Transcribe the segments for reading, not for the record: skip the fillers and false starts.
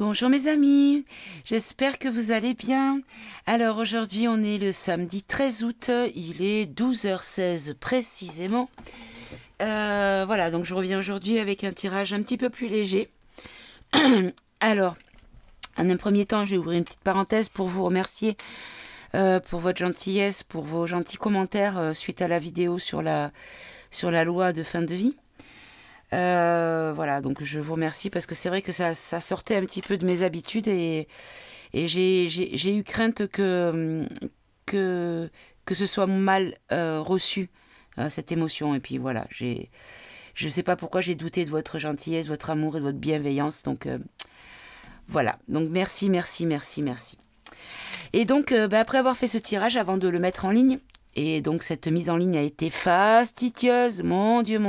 Bonjour mes amis, j'espère que vous allez bien. Alors aujourd'hui on est le samedi 13 août, il est 12h16 précisément. Voilà, donc je reviens aujourd'hui avec un tirage un petit peu plus léger. Alors, en un premier temps, je vais ouvrir une petite parenthèse pour vous remercier pour votre gentillesse, pour vos gentils commentaires suite à la vidéo sur la loi de fin de vie. Voilà, donc je vous remercie parce que c'est vrai que ça sortait un petit peu de mes habitudes et j'ai eu crainte que ce soit mal reçu, cette émotion. Et puis voilà, je sais pas pourquoi j'ai douté de votre gentillesse, votre amour et de votre bienveillance. Donc voilà, donc merci. Et donc après avoir fait ce tirage, avant de le mettre en ligne, et donc cette mise en ligne a été fastidieuse, mon Dieu.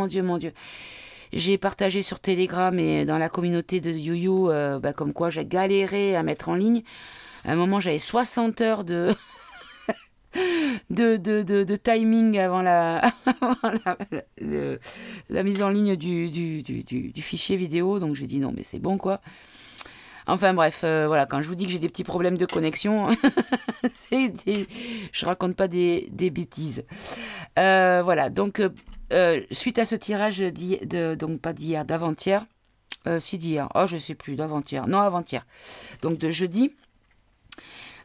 J'ai partagé sur Telegram et dans la communauté de YouYou comme quoi j'ai galéré à mettre en ligne. À un moment, j'avais 60 heures de timing avant la mise en ligne du fichier vidéo. Donc j'ai dit non, mais c'est bon quoi. Enfin bref, voilà, quand je vous dis que j'ai des petits problèmes de connexion, je raconte pas des bêtises. Voilà, donc suite à ce tirage donc pas d'hier, d'avant-hier, si d'hier, oh je sais plus, d'avant-hier, non avant-hier, donc de jeudi,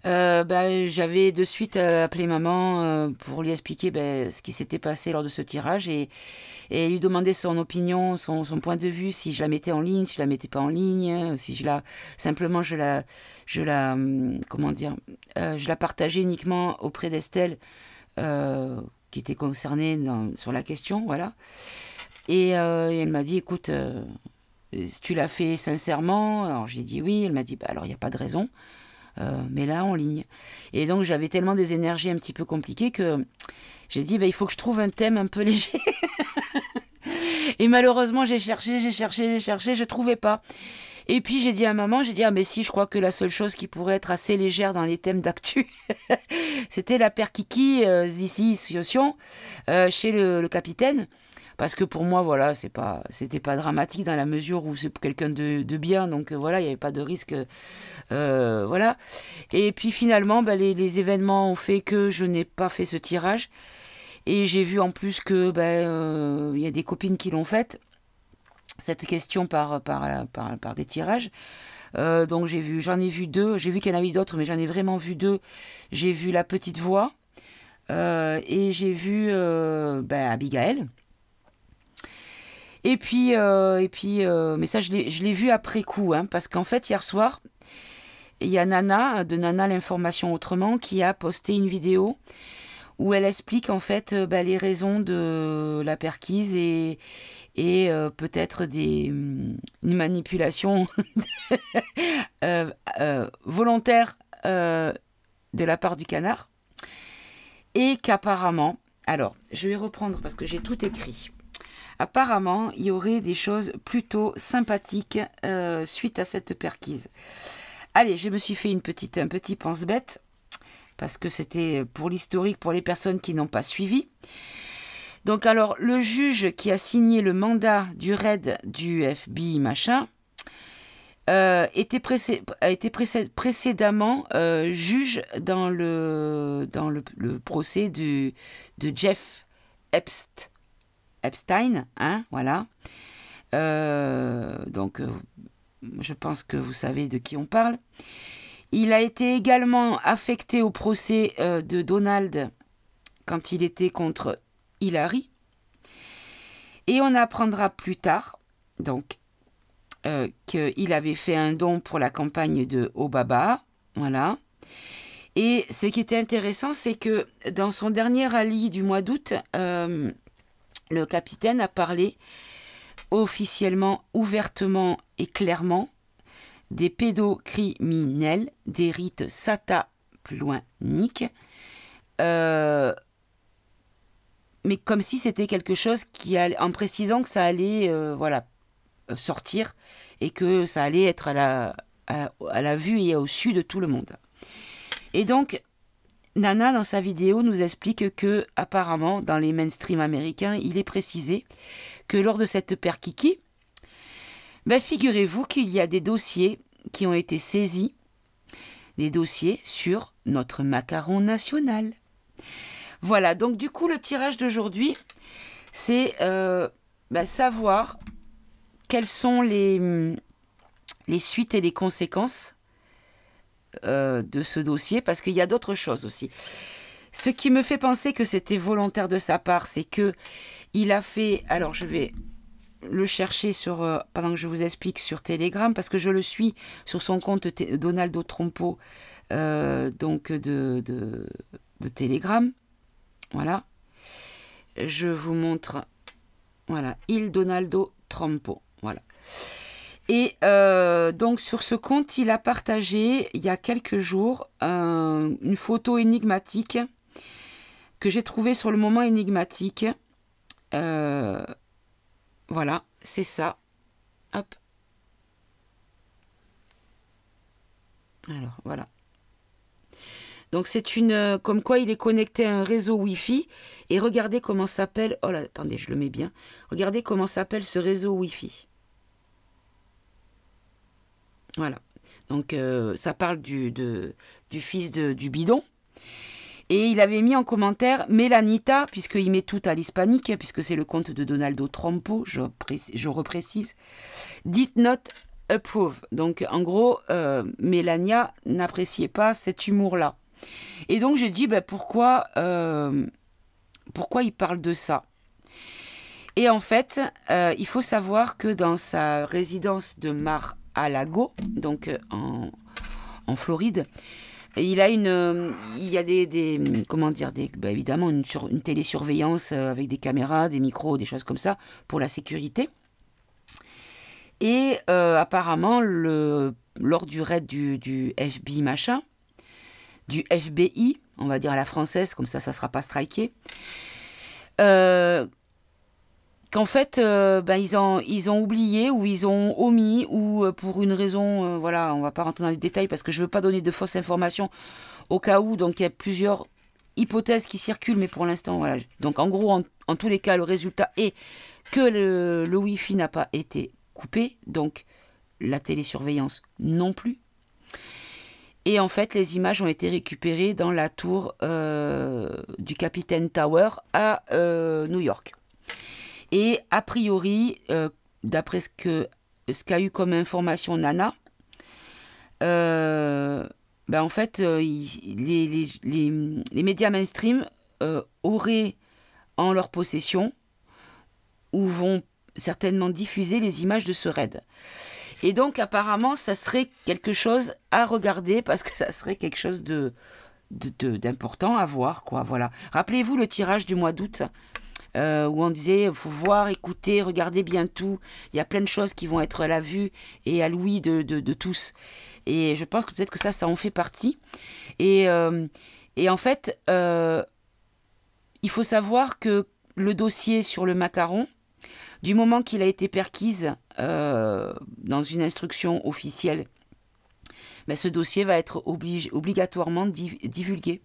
j'avais de suite appelé maman pour lui expliquer ce qui s'était passé lors de ce tirage et lui demander son opinion, son point de vue, si je la mettais en ligne, si je la mettais pas en ligne, si je la partageais uniquement auprès d'Estelle qui était concernée sur la question, voilà. Et elle m'a dit, écoute, tu l'as fait sincèrement? Alors j'ai dit oui. Elle m'a dit, alors il n'y a pas de raison. Mais là en ligne. Et donc j'avais tellement des énergies un petit peu compliquées que j'ai dit il faut que je trouve un thème un peu léger. Et malheureusement j'ai cherché, je trouvais pas. Et puis j'ai dit à maman, mais si, je crois que la seule chose qui pourrait être assez légère dans les thèmes d'actu, c'était la paire Kiki ici Sion chez le capitaine. Parce que pour moi, voilà, c'était pas dramatique dans la mesure où c'est quelqu'un de bien, donc voilà, il n'y avait pas de risque, voilà. Et puis finalement, les événements ont fait que je n'ai pas fait ce tirage, et j'ai vu en plus que il y a des copines qui l'ont faite, cette question par des tirages. Donc j'en ai vu deux, j'ai vu qu'il y en avait d'autres, mais j'en ai vraiment vu deux. J'ai vu La Petite Voix, et j'ai vu Abigail. Et puis, mais ça, je l'ai vu après coup, hein, parce qu'en fait, hier soir, il y a Nana, de Nana l'information autrement, qui a posté une vidéo où elle explique en fait les raisons de la perquise et peut-être une manipulation volontaire de la part du canard. Et qu'apparemment, alors, je vais reprendre parce que j'ai tout écrit. Apparemment, il y aurait des choses plutôt sympathiques suite à cette perquise. Allez, je me suis fait un petit pense-bête, parce que c'était pour l'historique, pour les personnes qui n'ont pas suivi. Donc alors, le juge qui a signé le mandat du raid du FBI, machin, a été précédemment juge dans le procès de Jeff Epstein, hein, voilà. Donc, je pense que vous savez de qui on parle. Il a été également affecté au procès de Donald quand il était contre Hillary. Et on apprendra plus tard, donc, qu'il avait fait un don pour la campagne de Obama, voilà. Et ce qui était intéressant, c'est que dans son dernier rallye du mois d'août, le capitaine a parlé officiellement, ouvertement et clairement des pédocriminels, des rites sataploiniques, mais comme si c'était quelque chose qui allait, en précisant que ça allait sortir et que ça allait être à la vue et au su de tout le monde. Et donc, Nana, dans sa vidéo, nous explique que, apparemment, dans les mainstream américains, il est précisé que lors de cette paire Kiki, figurez-vous qu'il y a des dossiers qui ont été saisis, des dossiers sur notre macaron national. Voilà, donc du coup, le tirage d'aujourd'hui, c'est savoir quelles sont les suites et les conséquences de ce dossier, parce qu'il y a d'autres choses aussi. Ce qui me fait penser que c'était volontaire de sa part, c'est que il a fait... Alors, je vais le chercher pendant que je vous explique sur Telegram, parce que je le suis sur son compte Donaldo Trompo, donc de Telegram. Voilà. Je vous montre. Voilà. Il Donaldo Trompo. Voilà. Et donc sur ce compte, il a partagé il y a quelques jours une photo énigmatique que j'ai trouvée sur le moment énigmatique. Voilà, c'est ça. Hop. Alors, voilà. Donc c'est comme quoi il est connecté à un réseau Wi-Fi. Et regardez comment s'appelle... Oh là, attendez, je le mets bien. Regardez comment s'appelle ce réseau Wi-Fi. Voilà. Donc ça parle du fils du bidon. Et il avait mis en commentaire Melanita, puisqu'il met tout à l'hispanique, puisque c'est le compte de Donaldo Trompo, je reprécise. Did not approve. Donc en gros, Melania n'appréciait pas cet humour-là. Et donc j'ai dit, pourquoi il parle de ça? Et en fait, il faut savoir que dans sa résidence de Mar-a-Lago, donc en Floride, il y a évidemment une télésurveillance avec des caméras, des micros, des choses comme ça pour la sécurité. Et apparemment, lors du raid du FBI machin, du FBI, on va dire à la française, comme ça ne sera pas striké, qu'en fait, ils ont oublié ou ils ont omis ou pour une raison, voilà, on va pas rentrer dans les détails parce que je veux pas donner de fausses informations au cas où, donc il y a plusieurs hypothèses qui circulent, mais pour l'instant, voilà. Donc en gros, en tous les cas, le résultat est que le Wi-Fi n'a pas été coupé, donc la télésurveillance non plus. Et en fait, les images ont été récupérées dans la tour du Capitaine Tower à New York. Et a priori, d'après ce qu'a eu comme information Nana, en fait, les médias mainstream auraient en leur possession ou vont certainement diffuser les images de ce raid. Et donc, apparemment, ça serait quelque chose à regarder parce que ça serait quelque chose d'important à voir, quoi. Voilà. Rappelez-vous le tirage du mois d'août où on disait il faut voir, écouter, regarder bien tout. Il y a plein de choses qui vont être à la vue et à l'ouïe de tous. Et je pense que peut-être que ça en fait partie. Et en fait, il faut savoir que le dossier sur le macaron, du moment qu'il a été perquise dans une instruction officielle, ce dossier va être obligatoirement divulgué.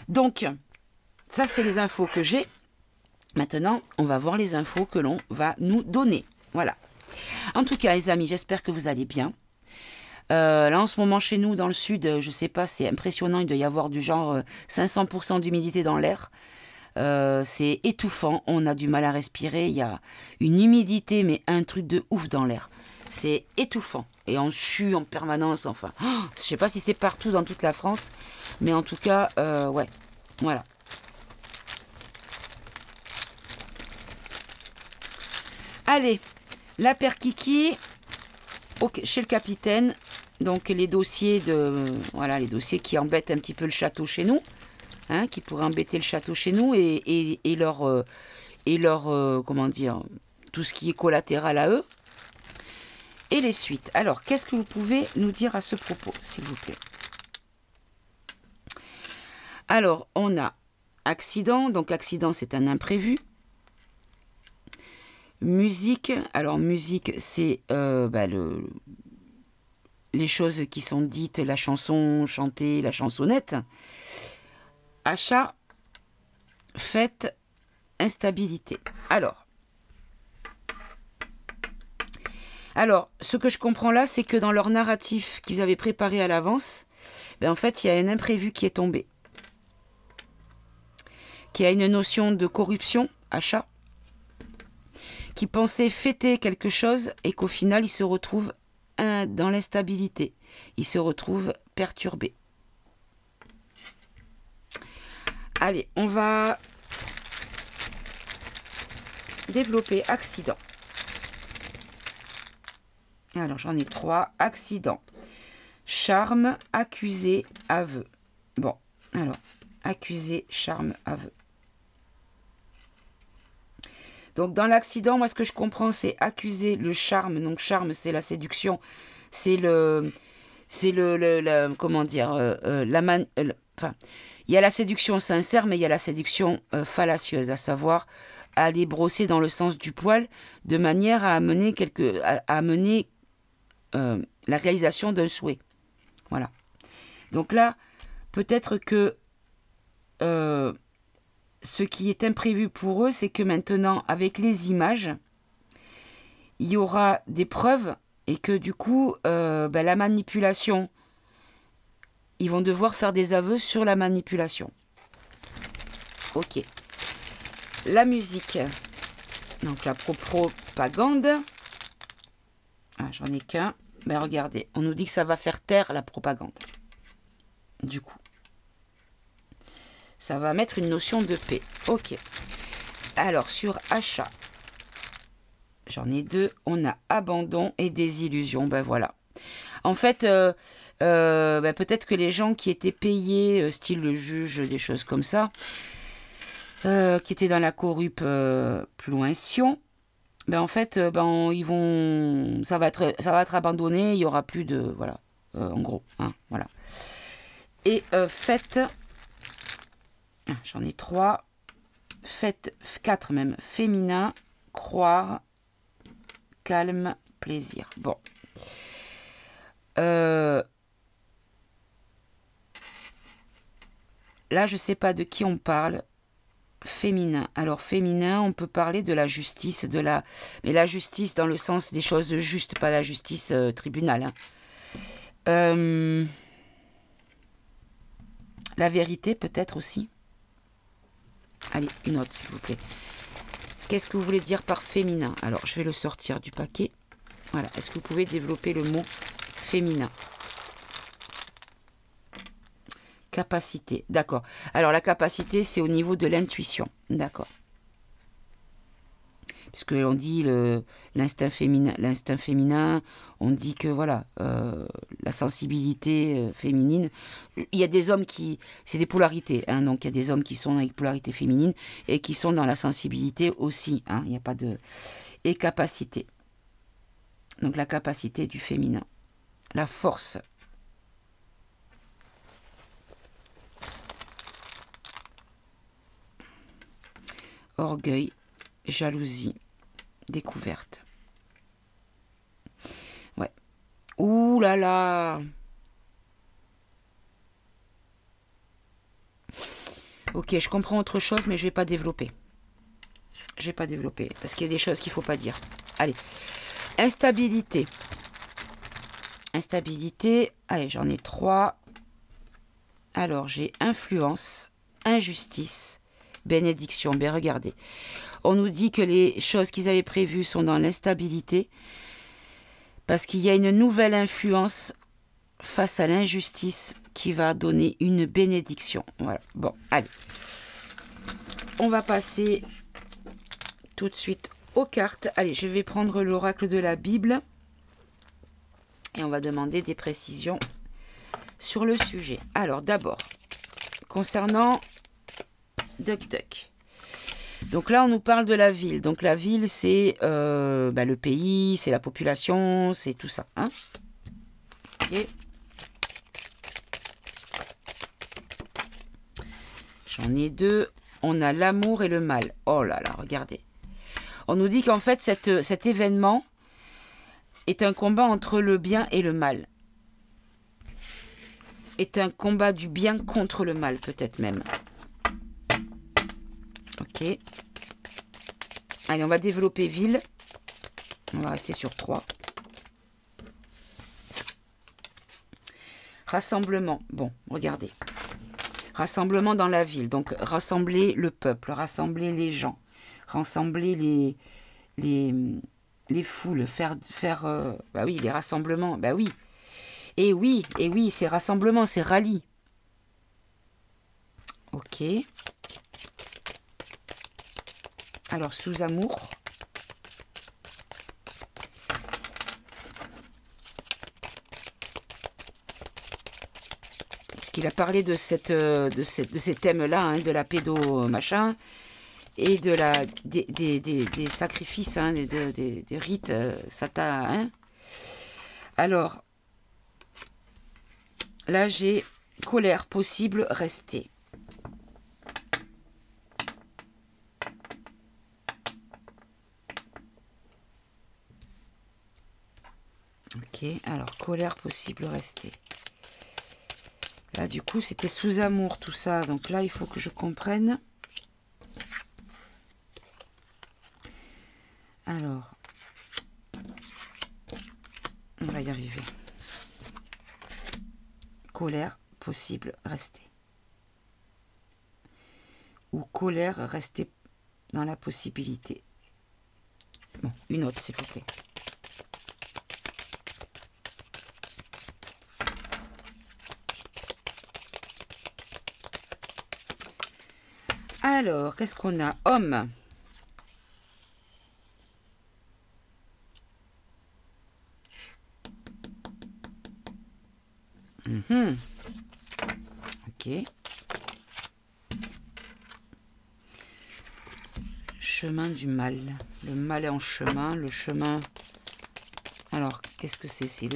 Donc, ça c'est les infos que j'ai. Maintenant, on va voir les infos que l'on va nous donner. Voilà. En tout cas, les amis, j'espère que vous allez bien. Là, en ce moment, chez nous, dans le sud, je sais pas, c'est impressionnant. Il doit y avoir du genre 500% d'humidité dans l'air. C'est étouffant, on a du mal à respirer, il y a une humidité mais un truc de ouf dans l'air, c'est étouffant et on sue en permanence, enfin, je sais pas si c'est partout dans toute la France, mais en tout cas, ouais, voilà. Allez, la perkiki chez le capitaine, donc les dossiers les dossiers qui embêtent un petit peu le château chez nous. Qui pourraient embêter le château chez nous et leur comment dire, tout ce qui est collatéral à eux. Et les suites. Alors, qu'est-ce que vous pouvez nous dire à ce propos, s'il vous plaît? Alors, on a accident. Donc, accident, c'est un imprévu. Musique. Alors, musique, c'est les choses qui sont dites, la chanson chantée, la chansonnette. Achat, fête, instabilité. Alors, Alors, ce que je comprends là, c'est que dans leur narratif qu'ils avaient préparé à l'avance, ben en fait, il y a un imprévu qui est tombé. Qui a une notion de corruption, achat, qui pensait fêter quelque chose et qu'au final, il se retrouve dans l'instabilité. Il se retrouve perturbé. Allez, on va développer accident. Alors, j'en ai 3. Accident, charme, accusé, aveu. Bon, alors, accusé, charme, aveu. Donc, dans l'accident, moi, ce que je comprends, c'est accuser le charme. Donc, charme, c'est la séduction. C'est comment dire, enfin, il y a la séduction sincère, mais il y a la séduction fallacieuse, à savoir aller brosser dans le sens du poil de manière à amener la réalisation d'un souhait. Voilà. Donc là, peut-être que ce qui est imprévu pour eux, c'est que maintenant, avec les images, il y aura des preuves et que du coup, la manipulation, ils vont devoir faire des aveux sur la manipulation. Ok. La musique. Donc la propagande. Ah, j'en ai qu'un. Ben regardez, on nous dit que ça va faire taire la propagande. Du coup. Ça va mettre une notion de paix. Ok. Alors, sur achat. J'en ai 2. On a abandon et désillusion. Ben voilà. En fait, peut-être que les gens qui étaient payés, style le juge, des choses comme ça, qui étaient dans la corruption, en fait, ils vont, ça va être abandonné. Il y aura plus de, voilà, en gros, hein, voilà. Et faites, j'en ai 3. Faites 4 même. Féminin, croire, calme, plaisir. Bon. Là, je sais pas de qui on parle. Féminin. Alors, féminin, on peut parler de la justice, mais la justice dans le sens des choses justes, pas la justice tribunal. Hein. La vérité, peut-être aussi. Allez, une autre, s'il vous plaît. Qu'est-ce que vous voulez dire par féminin? Alors, je vais le sortir du paquet. Voilà. Est-ce que vous pouvez développer le mot féminin? Capacité, d'accord. Alors la capacité, c'est au niveau de l'intuition, d'accord. Puisque on dit l'instinct féminin, on dit que voilà, la sensibilité féminine. Il y a des hommes qui, c'est des polarités, hein, donc il y a des hommes qui sont dans la polarité féminine et qui sont dans la sensibilité aussi. Hein, il n'y a pas de et capacité. Donc la capacité du féminin, la force. Orgueil, jalousie, découverte. Ouais. Ouh là là. Ok, je comprends autre chose, mais je vais pas développer. Je vais pas développer, parce qu'il y a des choses qu'il faut pas dire. Allez. Instabilité. Instabilité. Allez, j'en ai 3. Alors, j'ai influence, injustice, bénédiction. Ben regardez, on nous dit que les choses qu'ils avaient prévues sont dans l'instabilité parce qu'il y a une nouvelle influence face à l'injustice qui va donner une bénédiction. Voilà, bon, allez. On va passer tout de suite aux cartes. Allez, je vais prendre l'oracle de la Bible et on va demander des précisions sur le sujet. Alors, d'abord, concernant Duck Duck. Donc là, on nous parle de la ville. Donc la ville, c'est le pays, c'est la population, c'est tout ça. Hein, okay. J'en ai 2. On a l'amour et le mal. Oh là là, regardez. On nous dit qu'en fait, cet événement est un combat entre le bien et le mal. Est un combat du bien contre le mal, peut-être même. Ok. Allez, on va développer ville. On va rester sur 3. Rassemblement. Bon, regardez. Rassemblement dans la ville. Donc, rassembler le peuple, rassembler les gens, rassembler les foules, faire bah oui, les rassemblements, bah oui. Et oui, c'est rassemblement, c'est rallye. Ok. Alors, sous amour. Parce qu'il a parlé de ces thèmes-là, hein, de la pédo machin, et de des sacrifices, hein, des rites sata. Hein. Alors, là, j'ai colère possible, rester. Ok, alors colère possible, rester. Là, du coup, c'était sous amour tout ça. Donc là, il faut que je comprenne. Alors, on va y arriver. Colère possible, rester. Ou colère, rester dans la possibilité. Bon, une autre, s'il vous plaît. Alors, qu'est-ce qu'on a? Homme. Ok. Chemin du mal. Le mal est en chemin. Le chemin... Alors, qu'est-ce que c'est? C'est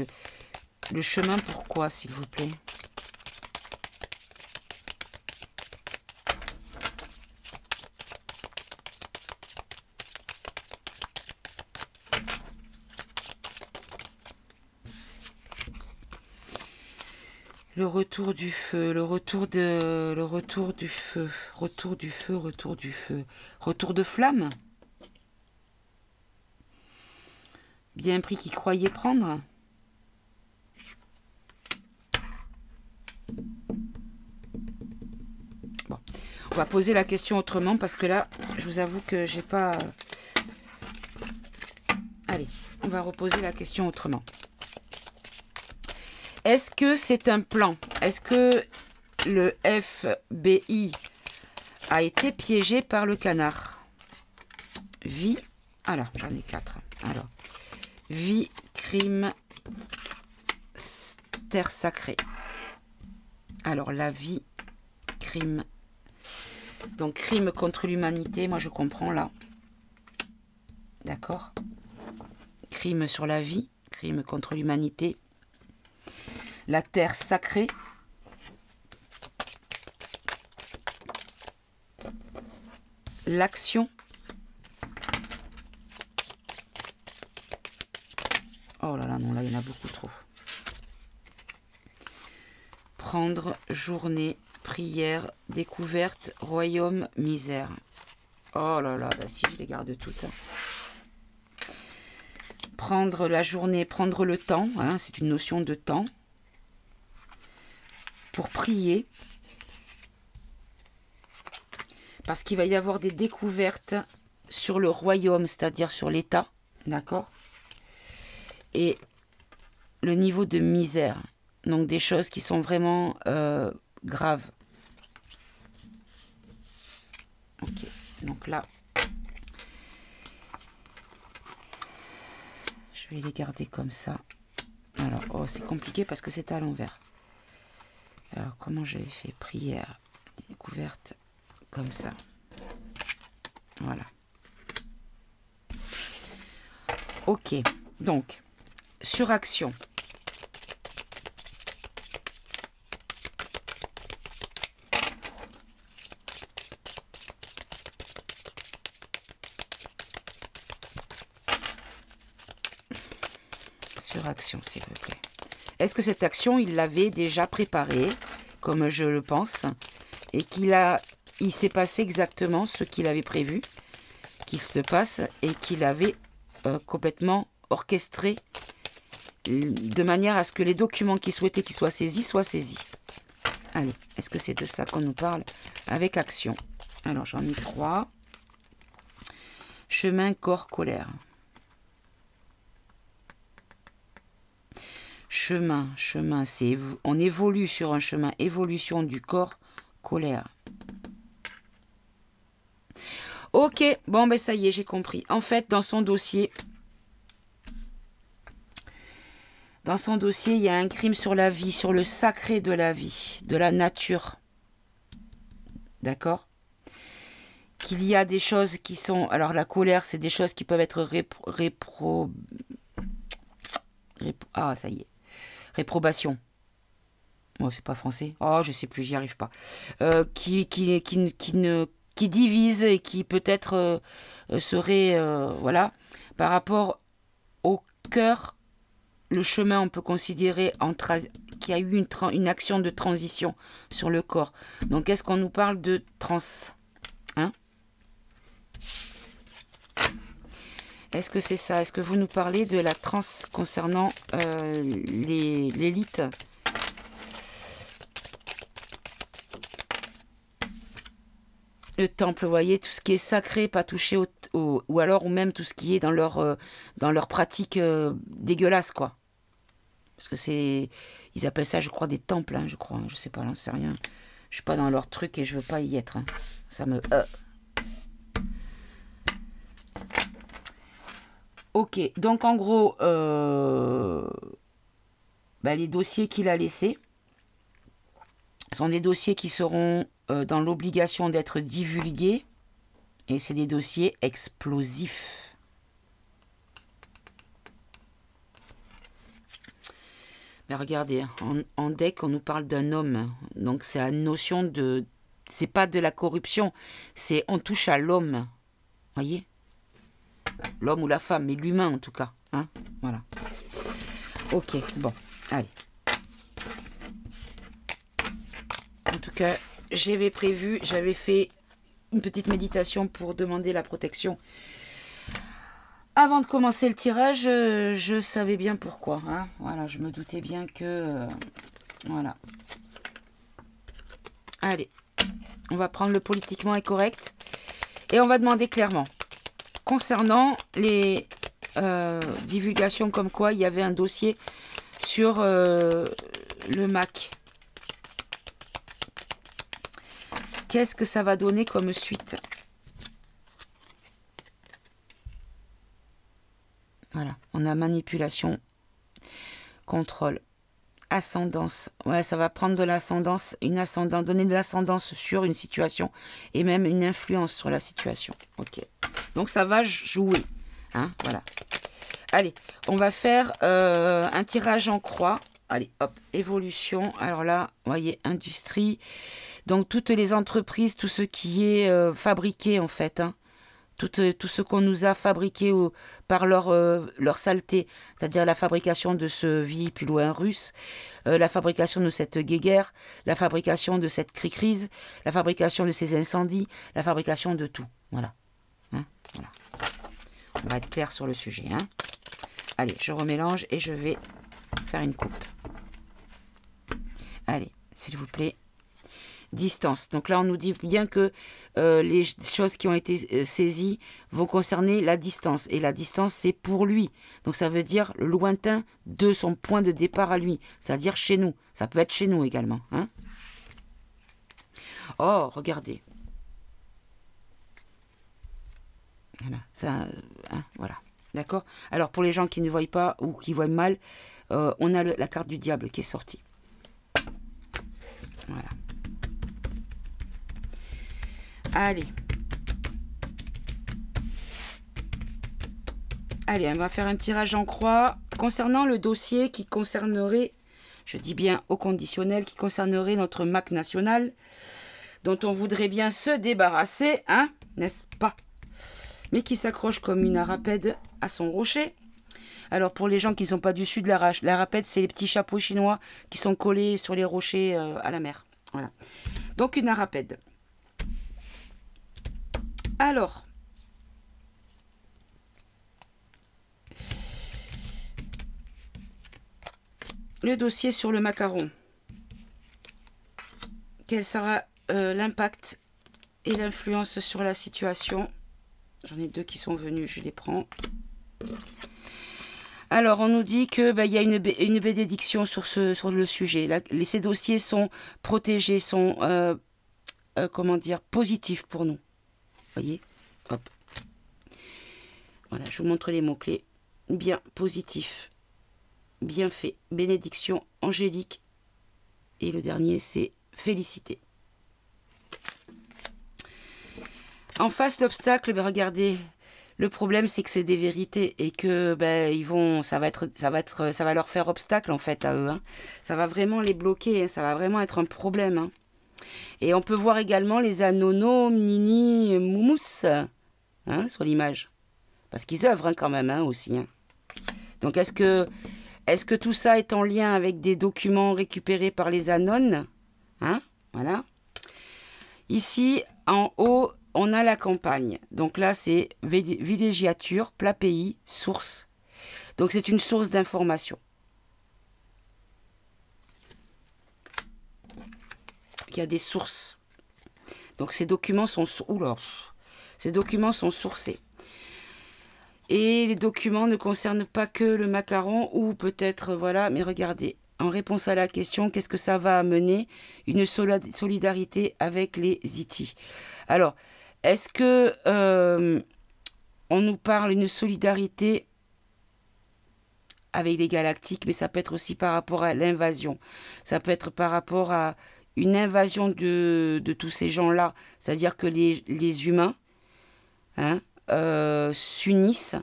le chemin pourquoi, s'il vous plaît? Le retour du feu, le retour du feu, retour du feu, retour de flamme. Bien pris qui croyait prendre. Bon, on va poser la question autrement parce que là, je vous avoue que j'ai pas... Allez, on va reposer la question autrement. Est-ce que c'est un plan? Est-ce que le FBI a été piégé par le canard? Vie. Ah là, j'en ai 4. Alors, vie, crime, terre sacrée. Alors, la vie, crime. Donc, crime contre l'humanité, moi je comprends là. D'accord? Crime sur la vie, crime contre l'humanité. La terre sacrée. L'action. Oh là là, non, là, il y en a beaucoup trop. Prendre, journée, prière, découverte, royaume, misère. Oh là là, bah si, je les garde toutes. Prendre la journée, prendre le temps, hein, c'est une notion de temps. Pour prier, parce qu'il va y avoir des découvertes sur le royaume, c'est-à-dire sur l'État, d'accord? Et le niveau de misère, donc des choses qui sont vraiment graves. Ok, donc là, je vais les garder comme ça. Alors, oh, c'est compliqué parce que c'est à l'envers. Alors, comment j'avais fait? Prière, découverte, comme ça. Voilà. Ok, donc, suraction. Suraction, s'il vous plaît. Est-ce que cette action, il l'avait déjà préparée, comme je le pense, et il s'est passé exactement ce qu'il avait prévu qu'il se passe, et qu'il avait complètement orchestré de manière à ce que les documents qui souhaitaient qu'ils soient saisis soient saisis. Allez, est-ce que c'est de ça qu'on nous parle avec action? Alors, j'en ai 3. Chemin, corps, colère. Chemin, c'est on évolue sur un chemin, évolution du corps, colère. Ok, bon ben ça y est, j'ai compris. En fait, dans son dossier, il y a un crime sur la vie, sur le sacré de la vie, de la nature. D'accord? Qu'il y a des choses qui sont... Alors la colère, c'est des choses qui peuvent être ah, ça y est. Réprobation. Oh, c'est pas français. Oh, je sais plus, j'y arrive pas. Qui divise et qui peut-être serait... voilà. Par rapport au cœur, le chemin, on peut considérer qu'il y a eu une action de transition sur le corps. Donc, est-ce qu'on nous parle de trans? Hein? Est-ce que c'est ça? Est-ce que vous nous parlez de la trans concernant l'élite? Le temple, vous voyez, tout ce qui est sacré, pas touché ou alors ou même tout ce qui est dans leur pratique dégueulasse, quoi. Parce que c'est... Ils appellent ça, je crois, des temples, hein, je crois. Je sais pas, j'en sais rien. Je suis pas dans leur truc et je veux pas y être. Hein. Ça me... Ok, donc en gros, les dossiers qu'il a laissés sont des dossiers qui seront dans l'obligation d'être divulgués. Et c'est des dossiers explosifs. Mais regardez, en deck, on nous parle d'un homme. Donc c'est la notion de... C'est pas de la corruption, c'est on touche à l'homme. Voyez? L'homme ou la femme, mais l'humain en tout cas. Hein, voilà. Ok, bon, allez. En tout cas, j'avais fait une petite méditation pour demander la protection. Avant de commencer le tirage, je savais bien pourquoi. Hein, voilà, je me doutais bien que... voilà. Allez, on va prendre le politiquement incorrect. Et on va demander clairement. Concernant les divulgations comme quoi il y avait un dossier sur le Mac. Qu'est-ce que ça va donner comme suite? Voilà, on a manipulation, contrôle, ascendance. Ouais, ça va prendre de l'ascendance, donner de l'ascendance sur une situation et même une influence sur la situation. Ok. Donc ça va jouer. Hein, voilà. Allez, on va faire un tirage en croix. Allez, hop, évolution. Alors là, vous voyez, industrie. Donc toutes les entreprises, tout ce qui est fabriqué en fait. Hein. Tout ce qu'on nous a fabriqué par leur saleté, c'est-à-dire la fabrication de ce véhicule russe, la fabrication de cette guéguerre, la fabrication de cette crise, la fabrication de ces incendies, la fabrication de tout. Voilà. Hein, voilà. On va être clair sur le sujet. Hein. Allez, je remélange et je vais faire une coupe. Allez, s'il vous plaît. Distance. Donc là, on nous dit bien que les choses qui ont été saisies vont concerner la distance. Et la distance, c'est pour lui. Donc ça veut dire le lointain de son point de départ à lui. C'est-à-dire chez nous. Ça peut être chez nous également. Hein. Oh, regardez. Voilà. Ça, hein, voilà. D'accord. Alors, pour les gens qui ne voient pas ou qui voient mal, on a la carte du diable qui est sortie. Voilà. Allez. Allez, on va faire un tirage en croix concernant le dossier qui concernerait, je dis bien au conditionnel, qui concernerait notre Mac national, dont on voudrait bien se débarrasser, hein, n'est-ce pas? Mais qui s'accroche comme une arapède à son rocher. Alors, pour les gens qui ne sont pas du sud, la rapette, c'est les petits chapeaux chinois qui sont collés sur les rochers à la mer. Voilà. Donc, une arapède. Alors, le dossier sur le macaron. Quel sera l'impact et l'influence sur la situation? J'en ai deux qui sont venus, je les prends. Alors, on nous dit que il y a une bénédiction sur le sujet. Là, ces dossiers sont protégés, sont comment dire, positifs pour nous. Voyez, hop. Voilà, je vous montre les mots-clés. Bien, positif, bien fait, bénédiction, angélique. Et le dernier, c'est félicité. En face, l'obstacle, ben regardez, le problème, c'est que c'est des vérités et que ça va leur faire obstacle en fait à eux. Hein. Ça va vraiment les bloquer, hein, ça va vraiment être un problème. Hein. Et on peut voir également les anonos, nini, moumous hein, sur l'image. Parce qu'ils œuvrent hein, quand même hein, aussi. Hein. Donc est-ce que tout ça est en lien avec des documents récupérés par les anones hein, voilà. Ici, en haut, on a la campagne. Donc là, c'est villégiature, plat pays, source. Donc c'est une source d'information. Il y a des sources. Donc ces documents sont sourcés. Et les documents ne concernent pas que le macaron ou peut-être, voilà, mais regardez, en réponse à la question, qu'est-ce que ça va amener? Une solidarité avec les Iti. Alors, est-ce que on nous parle d'une solidarité avec les galactiques, mais ça peut être aussi par rapport à l'invasion. Ça peut être par rapport à une invasion de tous ces gens-là. C'est-à-dire que les humains hein, s'unissent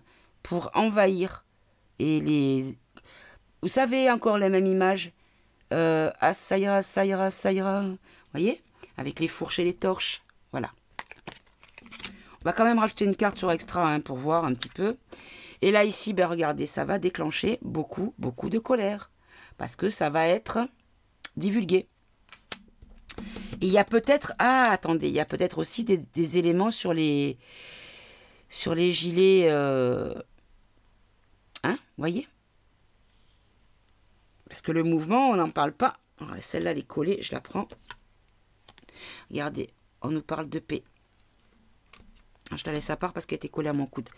pour envahir. Et les... Vous savez encore la même image Saïra. Vous voyez? Avec les fourches et les torches. Voilà. On va quand même rajouter une carte sur extra hein, pour voir un petit peu. Et là, ici, ben, regardez, ça va déclencher beaucoup de colère. Parce que ça va être divulgué. Et il y a peut-être... Ah, attendez, il y a peut-être aussi des éléments sur les gilets... Hein, vous voyez? Parce que le mouvement, on n'en parle pas. Celle-là, elle est collée, je la prends. Regardez, on nous parle de paix. Je la laisse à part parce qu'elle était collée à mon coude.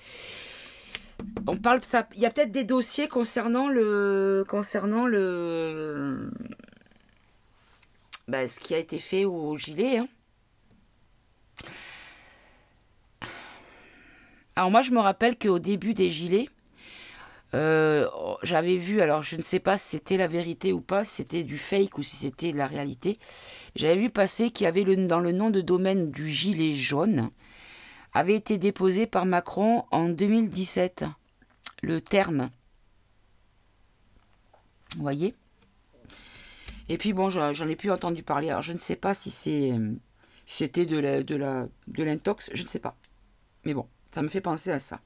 On parle, ça, il y a peut-être des dossiers concernant ce qui a été fait au gilet. Hein. Alors moi, je me rappelle qu'au début des gilets, j'avais vu, alors je ne sais pas si c'était la vérité ou pas, si c'était du fake ou si c'était de la réalité. J'avais vu passer qu'il y avait dans le nom de domaine du gilet jaune, avait été déposé par Macron en 2017. Le terme. Vous voyez? Et puis bon, j'en ai plus entendu parler. Alors je ne sais pas si c'était de l'intox, je ne sais pas. Mais bon, ça me fait penser à ça.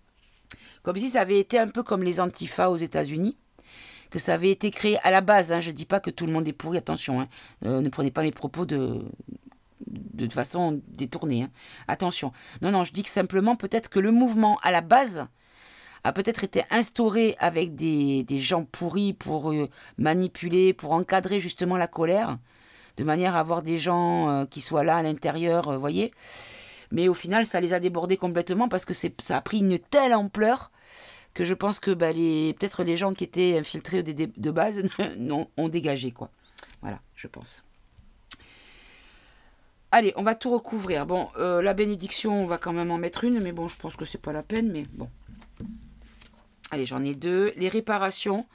Comme si ça avait été un peu comme les Antifa aux États-Unis, que ça avait été créé à la base. Hein, je ne dis pas que tout le monde est pourri, attention. Hein, ne prenez pas mes propos de façon détournée. Hein. Attention. Non, non, je dis que simplement peut-être que le mouvement à la base a peut-être été instauré avec des gens pourris pour manipuler, pour encadrer justement la colère, de manière à avoir des gens qui soient là à l'intérieur, voyez. Mais au final, ça les a débordés complètement parce que ça a pris une telle ampleur que je pense que peut-être les gens qui étaient infiltrés de base ont dégagé, quoi. Voilà, je pense. Allez, on va tout recouvrir. Bon, la bénédiction, on va quand même en mettre une, mais bon, je pense que c'est pas la peine, mais bon. Allez, j'en ai deux. Les réparations.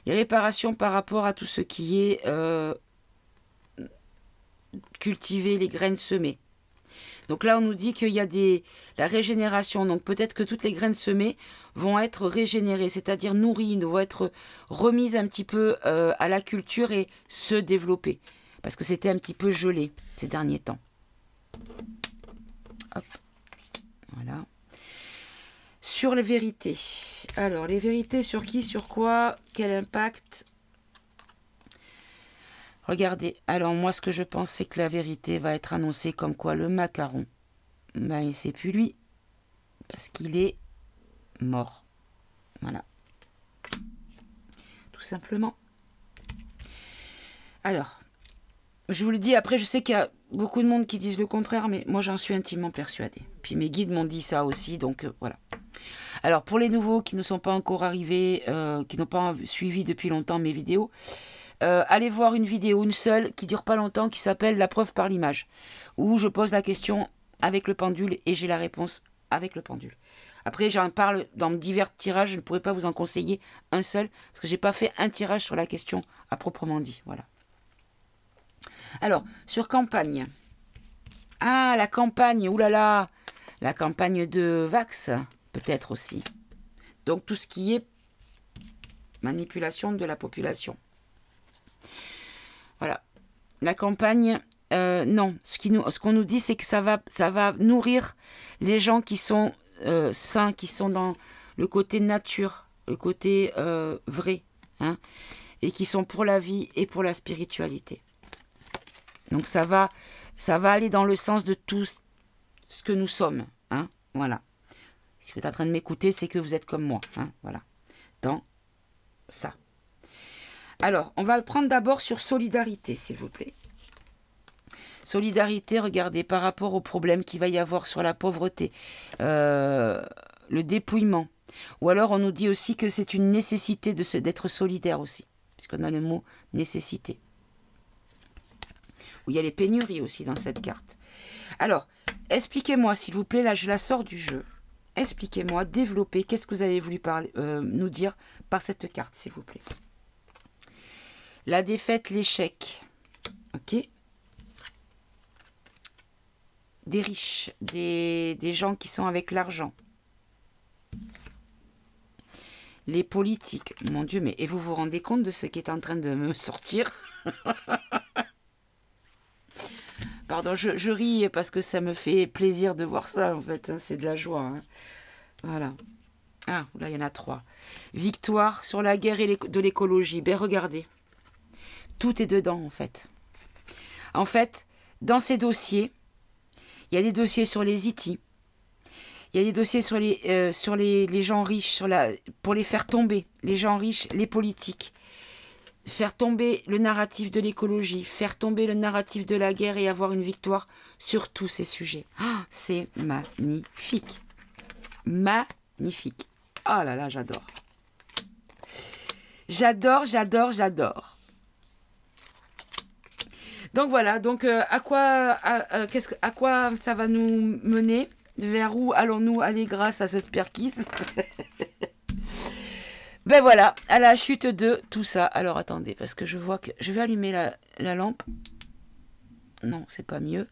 Les réparations par rapport à tout ce qui est cultiver les graines semées. Donc là, on nous dit qu'il y a la régénération. Donc peut-être que toutes les graines semées vont être régénérées, c'est-à-dire nourries, vont être remises un petit peu à la culture et se développer. Parce que c'était un petit peu gelé ces derniers temps. Hop. Voilà. Sur les vérités. Alors, les vérités sur qui, sur quoi, quel impact? Regardez. Alors, moi, ce que je pense, c'est que la vérité va être annoncée comme quoi le macaron, ben, c'est plus lui. Parce qu'il est mort. Voilà. Tout simplement. Alors, je vous le dis, après, je sais qu'il y a beaucoup de monde qui disent le contraire, mais moi, j'en suis intimement persuadée. Puis mes guides m'ont dit ça aussi, donc voilà. Alors, pour les nouveaux qui ne sont pas encore arrivés, qui n'ont pas suivi depuis longtemps mes vidéos, allez voir une vidéo, une seule, qui dure pas longtemps, qui s'appelle La preuve par l'image, où je pose la question avec le pendule et j'ai la réponse avec le pendule. Après, j'en parle dans divers tirages, je ne pourrais pas vous en conseiller un seul, parce que j'ai pas fait un tirage sur la question à proprement dit. Voilà. Alors, sur campagne. Ah, la campagne, oulala, la campagne de Vax, peut-être aussi. Donc, tout ce qui est manipulation de la population. Voilà. La campagne, non. Ce qu'on nous dit, c'est que ça va nourrir les gens qui sont sains, qui sont dans le côté nature, le côté vrai, hein, et qui sont pour la vie et pour la spiritualité. Donc ça va aller dans le sens de tout ce que nous sommes, hein, voilà. Si vous êtes en train de m'écouter, c'est que vous êtes comme moi, hein, voilà, dans ça. Alors, on va prendre d'abord sur solidarité, s'il vous plaît. Solidarité, regardez, par rapport au problème qu'il va y avoir sur la pauvreté, le dépouillement. Ou alors, on nous dit aussi que c'est une nécessité d'être solidaire aussi, puisqu'on a le mot nécessité. Où il y a les pénuries aussi dans cette carte. Alors, expliquez-moi, s'il vous plaît, là, je la sors du jeu. Expliquez-moi, développez, qu'est-ce que vous avez voulu nous dire par cette carte, s'il vous plaît. La défaite, l'échec. Ok. Des riches, des gens qui sont avec l'argent. Les politiques. Mon Dieu, mais et vous vous rendez compte de ce qui est en train de me sortir? Pardon, je ris parce que ça me fait plaisir de voir ça, en fait. Hein, c'est de la joie. Hein. Voilà. Ah, là, il y en a 3. Victoire sur la guerre de l'écologie. Ben, regardez. Tout est dedans, en fait. En fait, dans ces dossiers, il y a des dossiers sur les IT. Il y a des dossiers sur les gens riches, pour les faire tomber. Les gens riches, les politiques. Faire tomber le narratif de l'écologie. Faire tomber le narratif de la guerre et avoir une victoire sur tous ces sujets. Oh, c'est magnifique. Magnifique. Oh là là, j'adore. J'adore, j'adore, j'adore. Donc voilà, donc à quoi ça va nous mener? Vers où allons-nous aller grâce à cette perquise? Ben voilà, à la chute de tout ça. Alors attendez, parce que je vois que... Je vais allumer la lampe. Non, c'est pas mieux.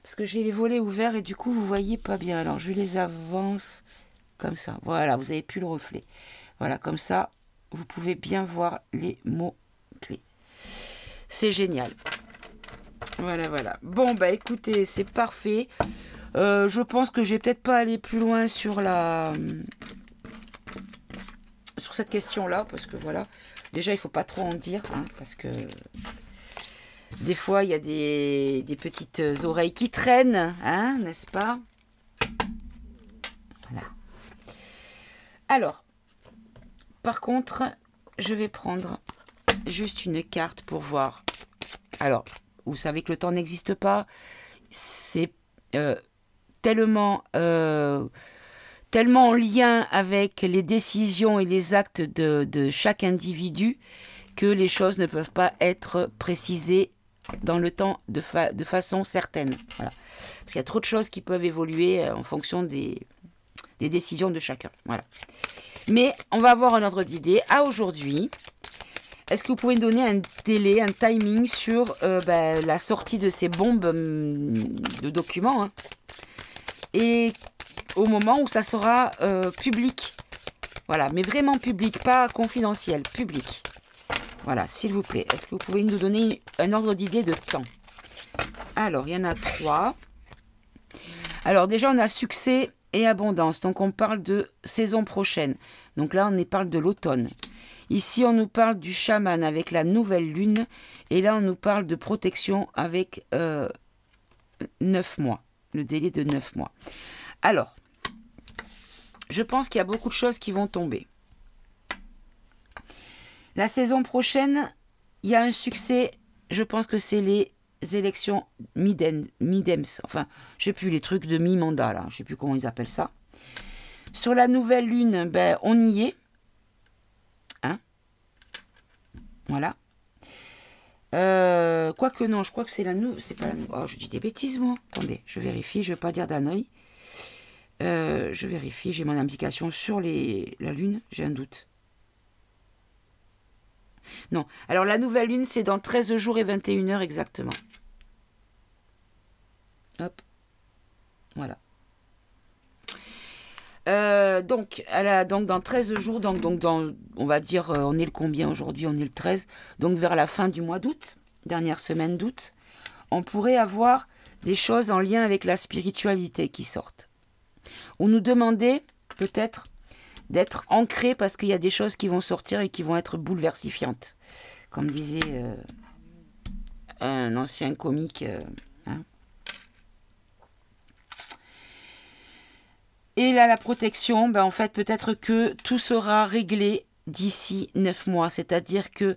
Parce que j'ai les volets ouverts et du coup, vous voyez pas bien. Alors je les avance comme ça. Voilà, vous avez plus le reflet. Voilà, comme ça, vous pouvez bien voir les mots-clés. C'est génial. Voilà, voilà. Bon, bah écoutez, c'est parfait. Je pense que je vais peut-être pas aller plus loin sur cette question-là, parce que voilà. Déjà, il faut pas trop en dire, hein, parce que des fois, il y a des petites oreilles qui traînent, hein, n'est-ce pas? Voilà. Alors, par contre, je vais prendre juste une carte pour voir. Alors, vous savez que le temps n'existe pas. C'est tellement en lien avec les décisions et les actes de chaque individu que les choses ne peuvent pas être précisées dans le temps de façon certaine. Voilà. Parce qu'il y a trop de choses qui peuvent évoluer en fonction des décisions de chacun. Voilà. Mais on va avoir un ordre d'idée. À aujourd'hui, est-ce que vous pouvez me donner un délai, un timing sur la sortie de ces bombes de documents, hein, et au moment où ça sera public. Voilà, mais vraiment public, pas confidentiel, public. Voilà, s'il vous plaît. Est-ce que vous pouvez nous donner un ordre d'idée de temps? Alors, il y en a 3. Alors, déjà, on a succès et abondance. Donc, on parle de saison prochaine. Donc là, on parle de l'automne. Ici, on nous parle du chaman avec la nouvelle lune. Et là, on nous parle de protection avec 9 mois. Le délai de 9 mois. Alors, je pense qu'il y a beaucoup de choses qui vont tomber. La saison prochaine, il y a un succès je pense que c'est les élections Midems. Enfin, je sais plus, les trucs de mi-mandat, là. Je sais plus comment ils appellent ça. Sur la nouvelle lune, ben, on y est. Hein? Voilà. Quoique non, je crois que c'est la nouvelle. C'est pas la nouvelle. Oh, je dis des bêtises, moi. Attendez, je vérifie, je ne veux pas dire d'ânerie. Je vérifie, j'ai mon application sur la lune, j'ai un doute. Non, alors la nouvelle lune, c'est dans 13 jours et 21 heures exactement. Hop, voilà. Donc dans 13 jours, donc on va dire, on est le combien aujourd'hui? On est le 13. Donc vers la fin du mois d'août, dernière semaine d'août, on pourrait avoir des choses en lien avec la spiritualité qui sortent. On nous demandait peut-être d'être ancré parce qu'il y a des choses qui vont sortir et qui vont être bouleversifiantes. Comme disait un ancien comique. Hein. Et là, la protection, ben, en fait, peut-être que tout sera réglé d'ici 9 mois. C'est-à-dire que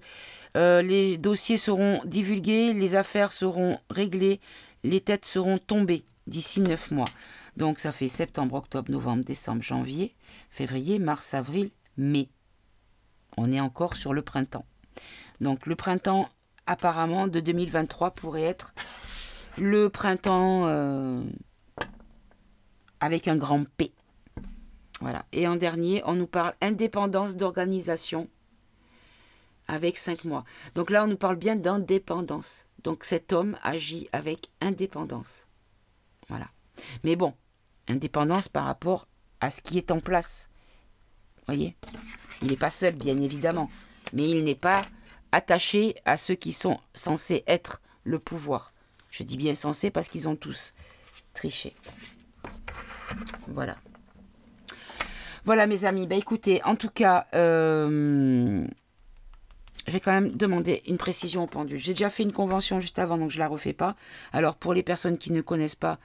les dossiers seront divulgués, les affaires seront réglées, les têtes seront tombées d'ici 9 mois. Donc, ça fait septembre, octobre, novembre, décembre, janvier, février, mars, avril, mai. On est encore sur le printemps. Donc, le printemps, apparemment, de 2023 pourrait être le printemps avec un grand P. Voilà. Et en dernier, on nous parle indépendance d'organisation avec 5 mois. Donc là, on nous parle bien d'indépendance. Donc, cet homme agit avec indépendance. Voilà. Mais bon, indépendance par rapport à ce qui est en place. Vous voyez? Il n'est pas seul, bien évidemment. Mais il n'est pas attaché à ceux qui sont censés être le pouvoir. Je dis bien censés parce qu'ils ont tous triché. Voilà. Voilà, mes amis. Ben, écoutez, en tout cas, je vais quand même demander une précision au pendule. J'ai déjà fait une convention juste avant, donc je ne la refais pas. Alors, pour les personnes qui ne connaissent pas,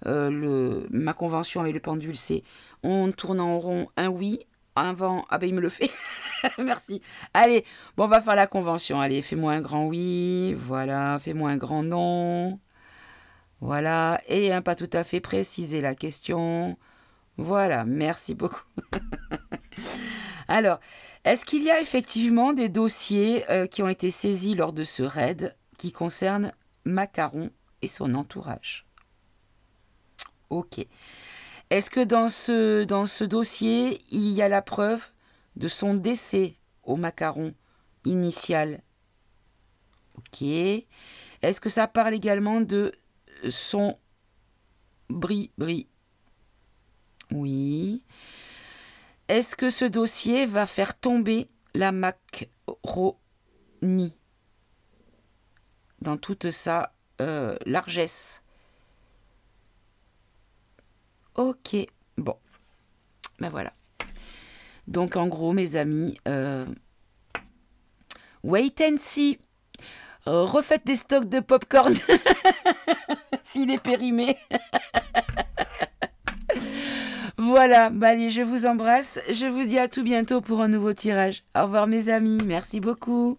ma convention avec le pendule, c'est on tourne en rond un oui, un vent. Ah ben il me le fait. Merci. Allez, bon, on va faire la convention. Allez, fais-moi un grand oui. Voilà, fais-moi un grand non. Voilà, et pas tout à fait préciser la question. Voilà, merci beaucoup. Alors, est-ce qu'il y a effectivement des dossiers qui ont été saisis lors de ce raid qui concernent Macaron et son entourage? Ok. Est-ce que dans ce dossier, il y a la preuve de son décès au Macaron initial? Ok. Est-ce que ça parle également de son bri-bri? Oui. Est-ce que ce dossier va faire tomber la Macronie dans toute sa largesse? Ok, bon, ben voilà. Donc en gros, mes amis, wait and see. Refaites des stocks de popcorn s'il est périmé. Voilà, bah allez, je vous embrasse. Je vous dis à tout bientôt pour un nouveau tirage. Au revoir mes amis, merci beaucoup.